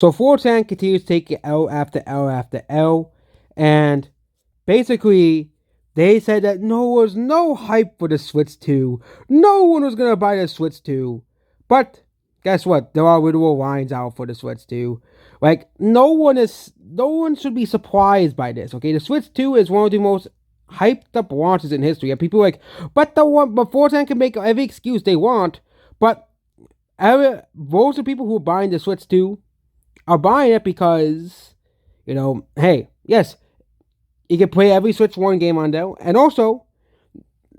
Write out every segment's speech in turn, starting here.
So 4chan continues to take L after L after L, and basically they said that no was no hype for the Switch 2. No one was gonna buy the Switch 2. But guess what? There are literal lines out for the Switch 2. Like no one should be surprised by this. Okay, the Switch 2 is one of the most hyped up launches in history. And people are like, but 4chan can make every excuse they want, but most of the people who are buying the Switch 2 are buying it because, hey, yes, you can play every Switch 1 game on there. And also,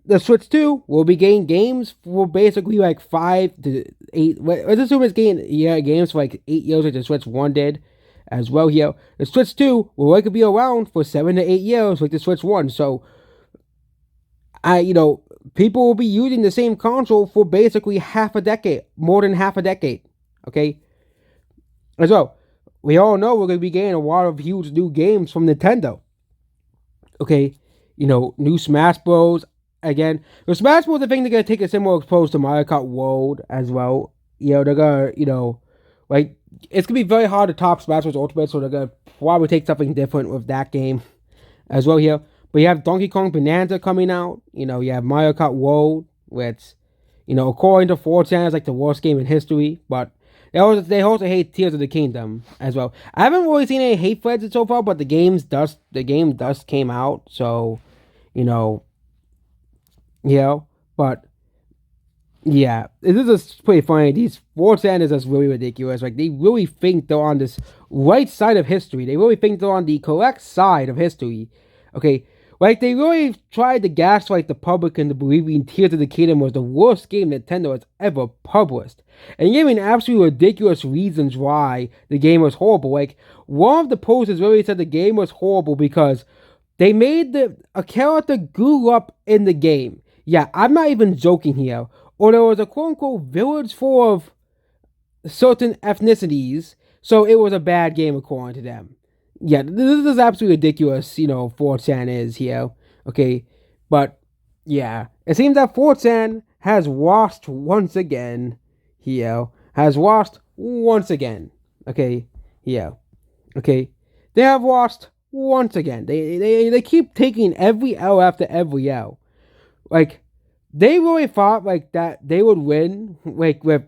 the Switch 2 will be getting games for basically like 5 to 8. Let's assume it's getting games for like 8 years like the Switch 1 did as well here. The Switch 2 will likely be around for 7 to 8 years like the Switch 1. So, people will be using the same console for basically half a decade, more than half a decade. Okay? As well, we all know we're going to be getting a lot of huge new games from Nintendo. Okay? New Smash Bros. Again. The Smash Bros. I think they're going to take a similar approach to Mario Kart World as well. They're going to, like, it's going to be very hard to top Smash Bros. Ultimate, so they're going to probably take something different with that game as well here. But you have Donkey Kong Bonanza coming out. You have Mario Kart World, which, according to 4chan, is like the worst game in history. But they also hate Tears of the Kingdom as well. I haven't really seen any hate threads so far, but the game does came out. So, but yeah, this is just pretty funny. These 4chan is just really ridiculous. Like, they really think they're on this right side of history. They really think they're on the correct side of history. Okay, like, they really tried to gaslight the public into believing Tears of the Kingdom was the worst game Nintendo has ever published. And giving absolutely ridiculous reasons why the game was horrible. Like, one of the posters really said the game was horrible because they made a character grew up in the game. Yeah, I'm not even joking here. Or there was a quote-unquote village full of certain ethnicities, so it was a bad game according to them. Yeah, this is absolutely ridiculous, 4chan is here. Okay, but yeah, it seems that 4chan has lost once again here. Has lost once again. Okay, here. Okay, they have lost once again. They keep taking every L after every L. Like, they really thought like that they would win, like with,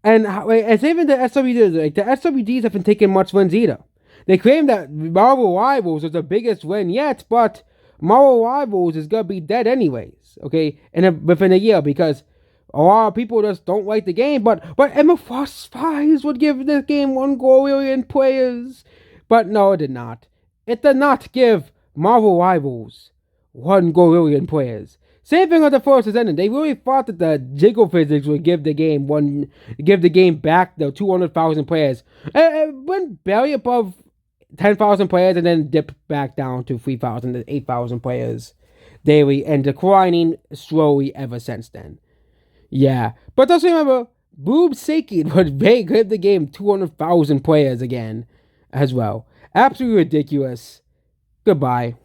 and like, it's even the SWDs. Like, the SWDs haven't taken much wins either. They claim that Marvel Rivals is the biggest win yet, but Marvel Rivals is gonna be dead anyways. Okay, within a year because a lot of people just don't like the game. But MFR Spies would give this game 1 billion players, but no, it did not. It did not give Marvel Rivals 1 billion players. Same thing with the first Ascendant. They really thought that the jiggle physics would give the game back the 200,000 players. It went barely above 10,000 players and then dipped back down to 3,000 to 8,000 players daily and declining slowly ever since then. Yeah, but just remember, Boob Seiken would give the game 200,000 players again as well. Absolutely ridiculous. Goodbye.